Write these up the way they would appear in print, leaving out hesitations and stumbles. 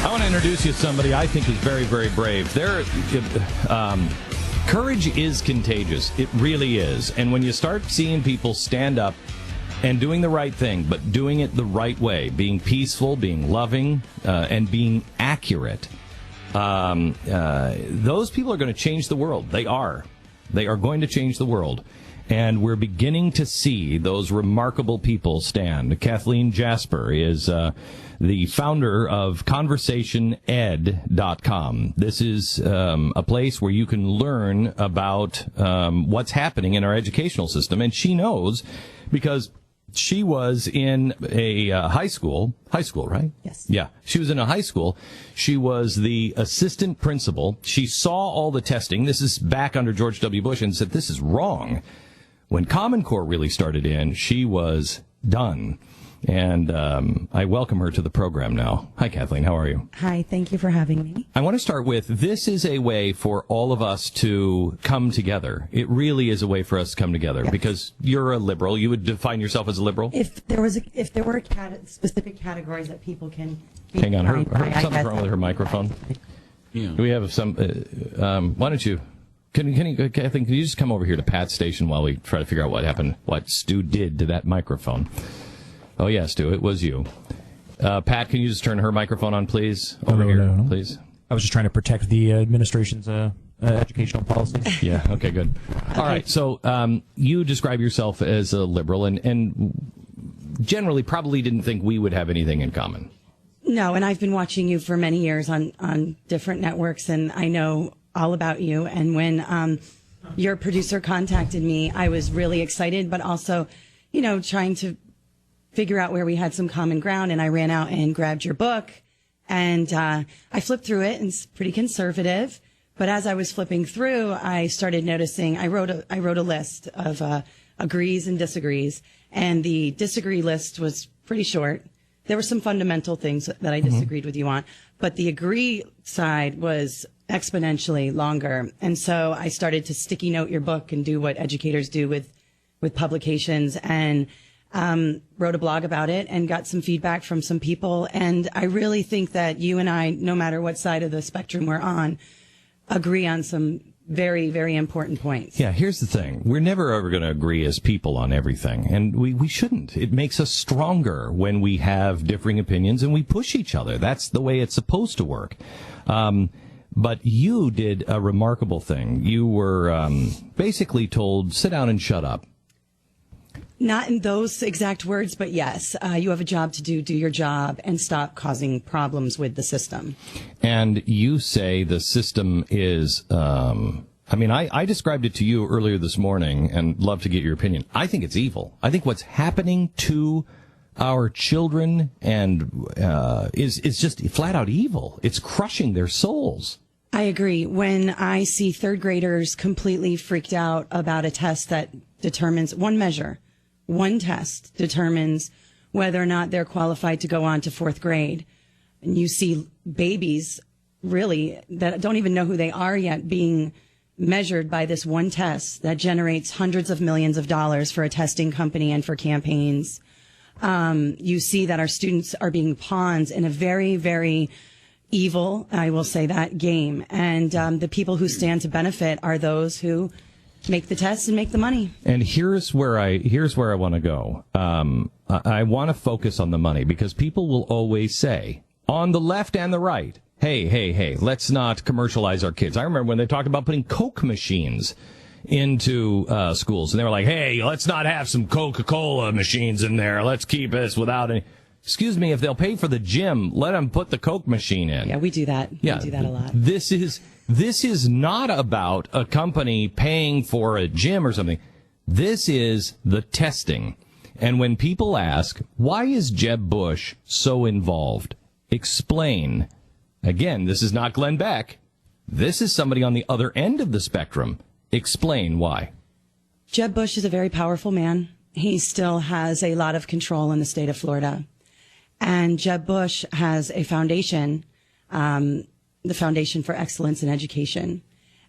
I want to introduce you to somebody I think is very, very brave. Courage is contagious. It really is. And when you start seeing people stand up and doing the right thing, but doing it the right way, being peaceful, being loving, and being accurate, those people are going to change the world. They are. They are going to change the world. And we're beginning to see those remarkable people stand. Kathleen Jasper is the founder of ConversationEd.com. This is a place where you can learn about what's happening in our educational system. And she knows because she was in a high school, right? Yes. Yeah. She was in a high school. She was the assistant principal. She saw all the testing. This is back under George W. Bush, and said, this is wrong. When CommonCore really started in, she was done. And I welcome her to the program now. Hi, Kathleen. How are you? Hi. Thank you for having me. I want to start with, this is a way for all of us to come together. It really is a way for us to come together. Yes. Because you're a liberal. You would define yourself as a liberal? If there were specific categories that people can... Hang on. Something's wrong with her microphone. Yeah. Do we have some... why don't you... Kathleen, can you just come over here to Pat's station while we try to figure out what happened, what Stu did to that microphone? Oh, yeah, Stu, it was you. Pat, can you just turn her microphone on, please? Over here, please. I was just trying to protect the administration's educational policies. Yeah, okay, good. All right, so you describe yourself as a liberal and generally probably didn't think we would have anything in common. No, and I've been watching you for many years on different networks, and I know all about you. And when your producer contacted me, I was really excited, but also, trying to figure out where we had some common ground. And I ran out and grabbed your book, and I flipped through it, and it's pretty conservative. But as I was flipping through, I started noticing, I wrote a list of agrees and disagrees, and the disagree list was pretty short. There were some fundamental things that I disagreed with you on, but the agree side was exponentially longer. And so I started to sticky note your book and do what educators do with publications, and wrote a blog about it and got some feedback from some people. And I really think that you and I, no matter what side of the spectrum we're on, agree on some very, very important points. Yeah, here's the thing. We're never ever going to agree as people on everything, and we shouldn't. It makes us stronger when we have differing opinions and we push each other. That's the way it's supposed to work. But you did a remarkable thing. You were basically told, sit down and shut up. Not in those exact words, but yes, you have a job to do your job, and stop causing problems with the system. And you say the system is, I described it to you earlier this morning and love to get your opinion. I think it's evil. I think what's happening to our children and is just flat out evil. It's crushing their souls. I agree. When I see third graders completely freaked out about a test that determines one test determines whether or not they're qualified to go on to fourth grade. And you see babies really that don't even know who they are yet being measured by this one test that generates hundreds of millions of dollars for a testing company and for campaigns. You see that our students are being pawns in a very, very evil, I will say that, game. And the people who stand to benefit are those who make the tests and make the money. And here's where I want to go. I want to focus on the money, because people will always say, on the left and the right, hey, let's not commercialize our kids. I remember when they talked about putting Coke machines into schools, and they were like, hey, let's not have some Coca-Cola machines in there. Let's keep this without any. Excuse me, if they'll pay for the gym, let them put the Coke machine in. Yeah, we do that. Yeah, we do that a lot. This is not about a company paying for a gym or something. This is the testing. And when people ask, why is Jeb Bush so involved? Explain. Again, this is not Glenn Beck. This is somebody on the other end of the spectrum. Explain why. Jeb Bush is a very powerful man. He still has a lot of control in the state of Florida. And Jeb Bush has a foundation, the Foundation for Excellence in Education.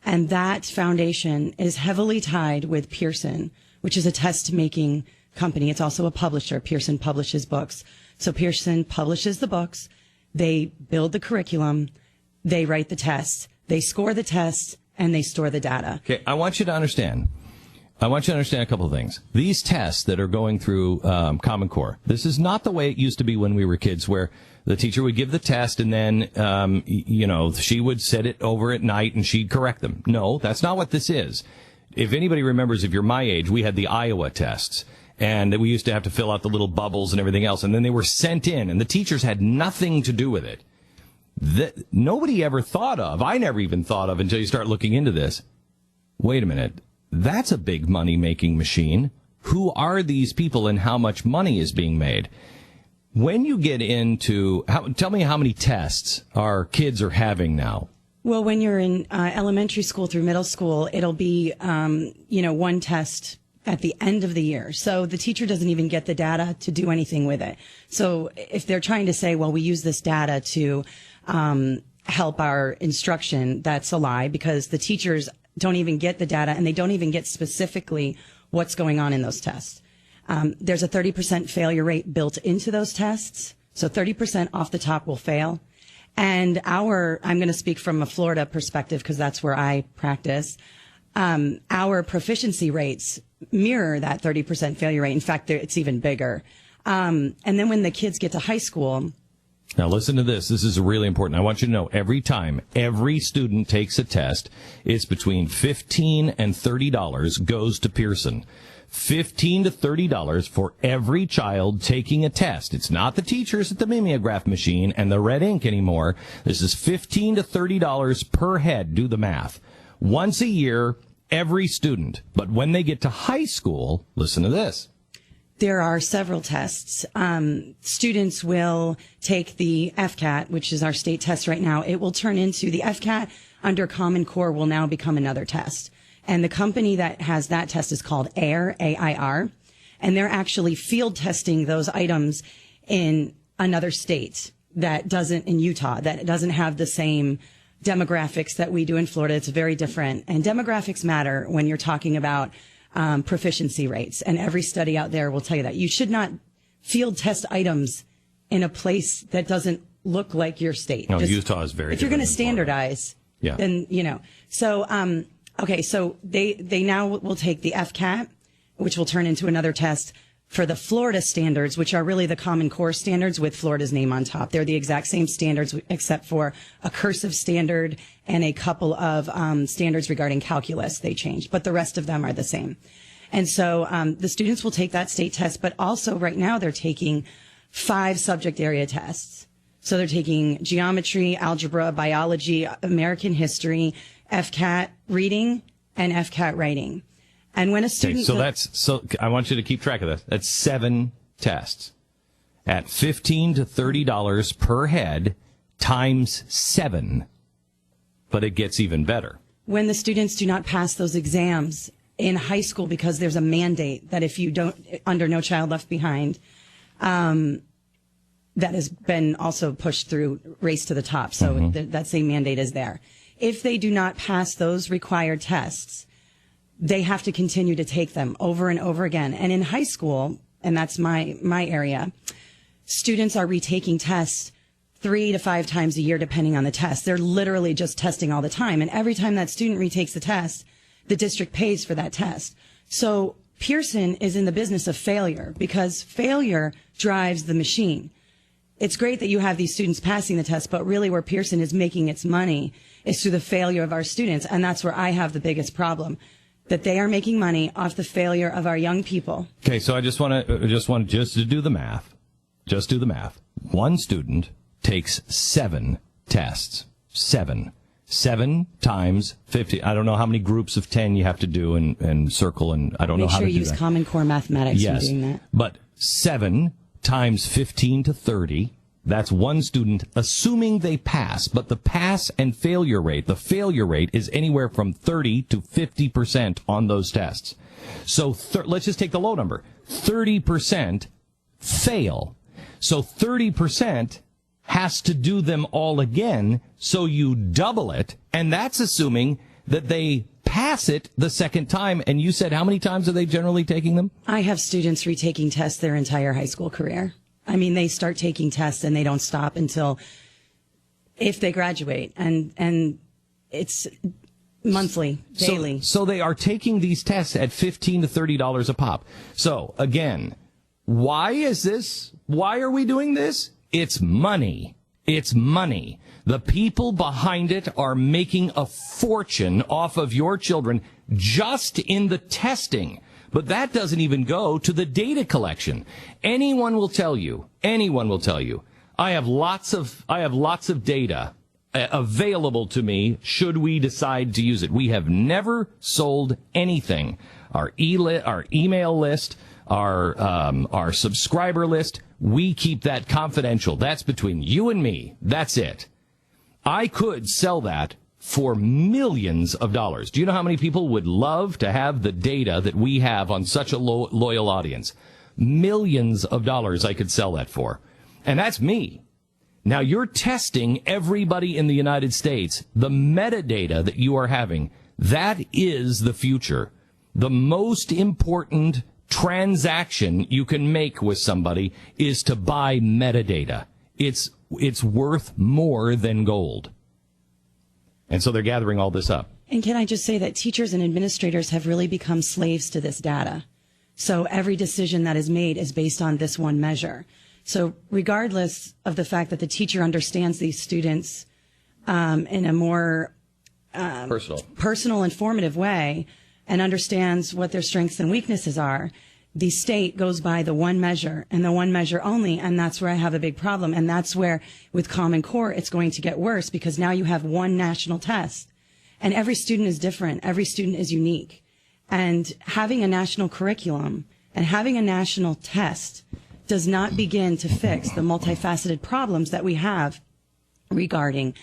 And that foundation is heavily tied with Pearson, which is a test-making company. It's also a publisher. Pearson publishes books. So Pearson publishes the books. They build the curriculum, they write the tests, they score the tests, and they store the data. Okay, I want you to understand a couple of things. These tests that are going through CommonCore, this is not the way it used to be when we were kids, where the teacher would give the test and then, she would set it over at night and she'd correct them. No, that's not what this is. If anybody remembers, if you're my age, we had the Iowa tests. And we used to have to fill out the little bubbles and everything else. And then they were sent in, and the teachers had nothing to do with it. That nobody ever thought of. I never even thought of until you start looking into this. Wait a minute. That's a big money-making machine. Who are these people and how much money is being made? When you get into, tell me how many tests our kids are having now. Well, when you're in elementary school through middle school, it'll be, one test at the end of the year. So the teacher doesn't even get the data to do anything with it. So if they're trying to say, well, we use this data to help our instruction, that's a lie, because the teachers don't even get the data and they don't even get specifically what's going on in those tests. There's a 30% failure rate built into those tests. So 30% off the top will fail. And I'm going to speak from a Florida perspective because that's where I practice. Our proficiency rates mirror that 30% failure rate. In fact, it's even bigger. And then when the kids get to high school. Now listen to this. This is really important. I want you to know every time every student takes a test, it's between $15 and $30 goes to Pearson. $15 to $30 for every child taking a test. It's not the teachers at the mimeograph machine and the red ink anymore. This is $15 to $30 per head. Do the math. Once a year, every student. But when they get to high school, listen to this. There are several tests. Students will take the FCAT, which is our state test right now. It will turn into the FCAT under CommonCore will now become another test. And the company that has that test is called AIR, A-I-R. And they're actually field testing those items in another state in Utah, that doesn't have the same demographics that we do in Florida. It's very different. And demographics matter when you're talking about proficiency rates. And every study out there will tell you that. You should not field test items in a place that doesn't look like your state. No, Utah is very different. If you're going to standardize, then, So, okay, so they now will take the FCAT, which will turn into another test for the Florida standards, which are really the CommonCore standards with Florida's name on top. They're the exact same standards except for a cursive standard and a couple of standards regarding calculus they changed, but the rest of them are the same. And so the students will take that state test, but also right now they're taking 5 subject area tests. So they're taking geometry, algebra, biology, American history, FCAT reading, and FCAT writing. And when a student... So I want you to keep track of that. That's 7 tests at $15 to $30 per head times 7. But it gets even better. When the students do not pass those exams in high school because there's a mandate that if you don't, under No Child Left Behind, that has been also pushed through Race to the Top. So that same mandate is there. If they do not pass those required tests, they have to continue to take them over and over again. And in high school, and that's my area, students are retaking tests 3 to 5 times a year, depending on the test. They're literally just testing all the time. And every time that student retakes the test, the district pays for that test. So Pearson is in the business of failure because failure drives the machine. It's great that you have these students passing the test, but really where Pearson is making its money is through the failure of our students. And that's where I have the biggest problem. That they are making money off the failure of our young people. Okay, so I just want to do the math. Just do the math. One student takes 7 tests. 7 times 50. I don't know how many groups of 10 you have to do and circle, and I don't know how to do that. Make sure you use CommonCore mathematics when doing that. But 7 times 15 to 30. That's one student, assuming they pass. But the pass and failure rate, the failure rate is anywhere from 30 to 50% on those tests. So let's just take the low number. 30% fail. So 30% has to do them all again. So you double it. And that's assuming that they pass it the second time. And you said how many times are they generally taking them? I have students retaking tests their entire high school career. I mean, they start taking tests and they don't stop until if they graduate, and it's monthly, daily. So they are taking these tests at $15 to $30 a pop. So again, why is this? Why are we doing this? It's money. It's money. The people behind it are making a fortune off of your children just in the testing. But that doesn't even go to the data collection. Anyone will tell you, I have lots of data available to me should we decide to use it. We have never sold anything. Our email list, our subscriber list, we keep that confidential. That's between you and me. That's it. I could sell that for millions of dollars. Do you know how many people would love to have the data that we have on such a loyal audience? Millions of dollars I could sell that for. And that's me. Now you're testing everybody in the United States. The metadata that you are having, that is the future. The most important transaction you can make with somebody is to buy metadata. It's worth more than gold. And so they're gathering all this up. And can I just say that teachers and administrators have really become slaves to this data. So every decision that is made is based on this one measure. So regardless of the fact that the teacher understands these students in a more personal, informative way and understands what their strengths and weaknesses are, the state goes by the one measure and the one measure only, and that's where I have a big problem. And that's where, with CommonCore, it's going to get worse because now you have one national test. And every student is different. Every student is unique. And having a national curriculum and having a national test does not begin to fix the multifaceted problems that we have regarding,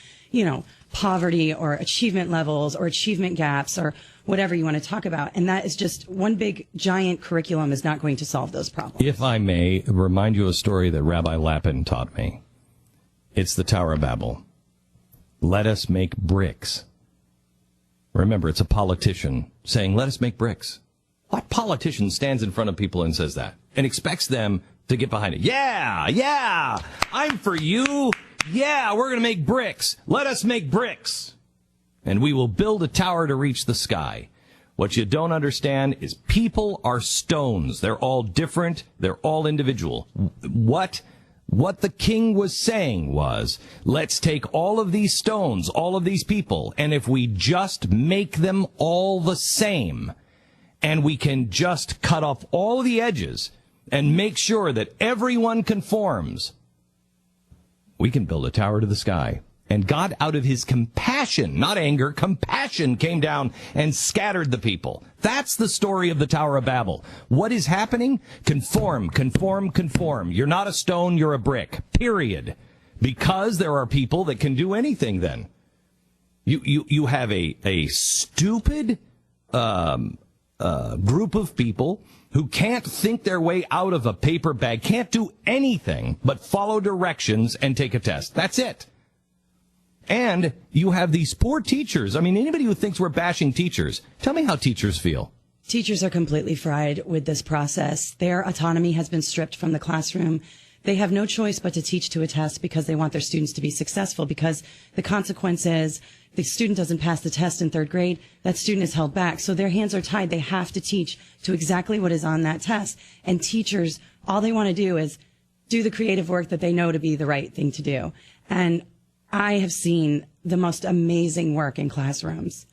poverty or achievement levels or achievement gaps or whatever you want to talk about. And that is just one big giant curriculum is not going to solve those problems. If I may remind you a story that Rabbi Lapin taught me. It's the Tower of Babel. Let us make bricks. Remember, it's a politician saying, let us make bricks. What politician stands in front of people and says that and expects them to get behind it? Yeah, I'm for you. Yeah, we're going to make bricks. Let us make bricks. And we will build a tower to reach the sky. What you don't understand is people are stones. They're all different. They're all individual. What the king was saying was, let's take all of these stones, all of these people, and if we just make them all the same, and we can just cut off all the edges and make sure that everyone conforms, we can build a tower to the sky. And God, out of his compassion, not anger, compassion, came down and scattered the people. That's the story of the Tower of Babel. What is happening? Conform, conform, conform. You're not a stone, you're a brick. Period. Because there are people that can do anything then. You have a stupid group of people who can't think their way out of a paper bag, can't do anything but follow directions and take a test. That's it. And you have these poor teachers. I mean, anybody who thinks we're bashing teachers, tell me how teachers feel. Teachers are completely fried with this process. Their autonomy has been stripped from the classroom. They have no choice but to teach to a test because they want their students to be successful, because the consequence is the student doesn't pass the test in third grade, that student is held back. So their hands are tied. They have to teach to exactly what is on that test. And teachers, all they want to do is do the creative work that they know to be the right thing to do. And I have seen the most amazing work in classrooms.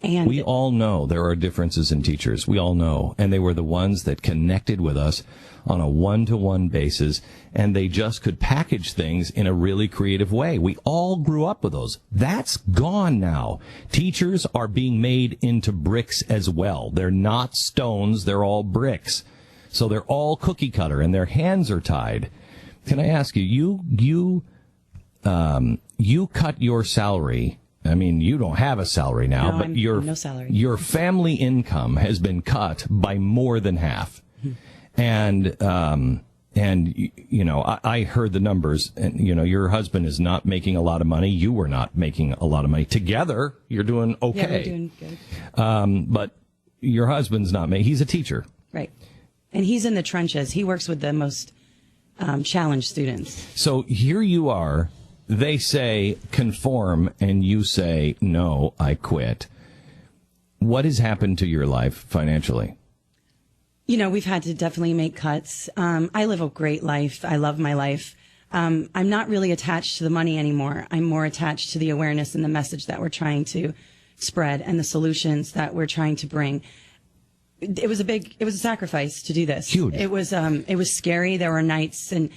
And we all know there are differences in teachers. We all know. And they were the ones that connected with us on a one-to-one basis, and they just could package things in a really creative way. We all grew up with those. That's gone now. Teachers are being made into bricks as well. They're not stones. They're all bricks. So they're all cookie cutter, and their hands are tied. Can I ask you, you cut your salary. I mean, you don't have a salary now, no, but no salary. Your family income has been cut by more than half. And I heard the numbers, and, your husband is not making a lot of money. You were not making a lot of money. Together, you're doing okay. Yeah, we're doing good. But your husband's not making, he's a teacher. Right. And he's in the trenches. He works with the most challenge students. So here you are. They say conform, and you say, no, I quit. What has happened to your life financially? You know, we've had to definitely make cuts. I live a great life. I love my life. I'm not really attached to the money anymore. I'm more attached to the awareness and the message that we're trying to spread and the solutions that we're trying to bring. It was a sacrifice to do this. Huge. It was scary. There were nights, and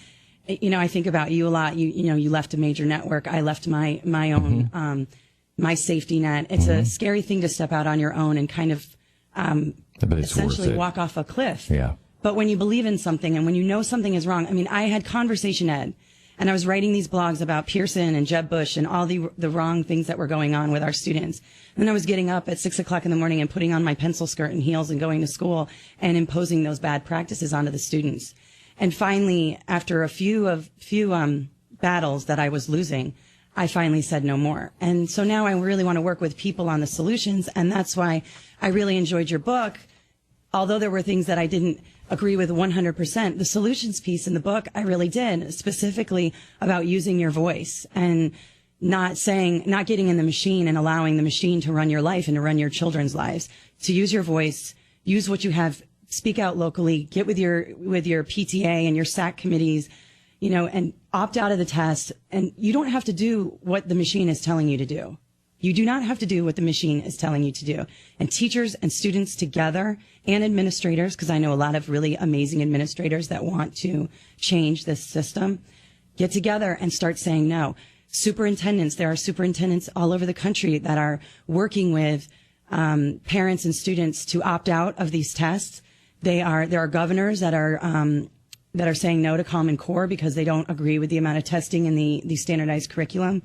you know, I think about you a lot. You left a major network. I left my own, my safety net. It's a scary thing to step out on your own and kind of, but it's essentially walk off a cliff. Yeah. But when you believe in something and when you know something is wrong, I mean, I had conversation ed, and I was writing these blogs about Pearson and Jeb Bush and all the wrong things that were going on with our students. And then I was getting up at 6 o'clock in the morning and putting on my pencil skirt and heels and going to school and imposing those bad practices onto the students. And finally, after a few battles that I was losing, I finally said no more. And so now I really want to work with people on the solutions. And that's why I really enjoyed your book. Although there were things that I didn't agree with 100%, the solutions piece in the book, I really did, specifically about using your voice and not getting in the machine and allowing the machine to run your life and to run your children's lives. To use your voice, use what you have, speak out locally, get with your PTA and your SAC committees, you know, and opt out of the test. And you don't have to do what the machine is telling you to do. You do not have to do what the machine is telling you to do. And teachers and students together and administrators, because I know a lot of really amazing administrators that want to change this system, get together and start saying no. Superintendents, there are superintendents all over the country that are working with parents and students to opt out of these tests. There are governors that are saying no to CommonCore because they don't agree with the amount of testing in the standardized curriculum.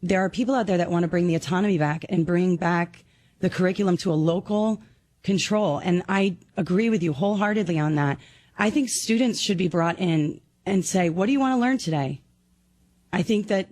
There are people out there that want to bring the autonomy back and bring back the curriculum to a local control. And I agree with you wholeheartedly on that. I think students should be brought in and say, what do you want to learn today? I think that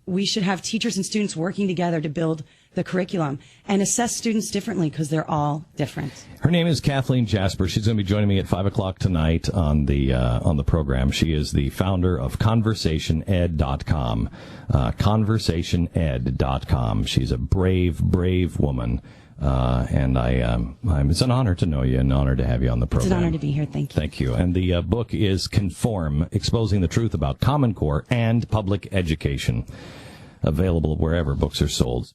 we should have teachers and students working together to build the curriculum and assess students differently because they're all different. Her name is Kathleen Jasper. She's going to be joining me at 5 o'clock tonight on the program. She is the founder of ConversationEd.com. ConversationEd.com. She's a brave woman. And it's an honor to know you, an honor to have you on the program. It's an honor to be here. Thank you. Thank you. And the book is Conform, Exposing the Truth About CommonCore and Public Education. Available wherever books are sold.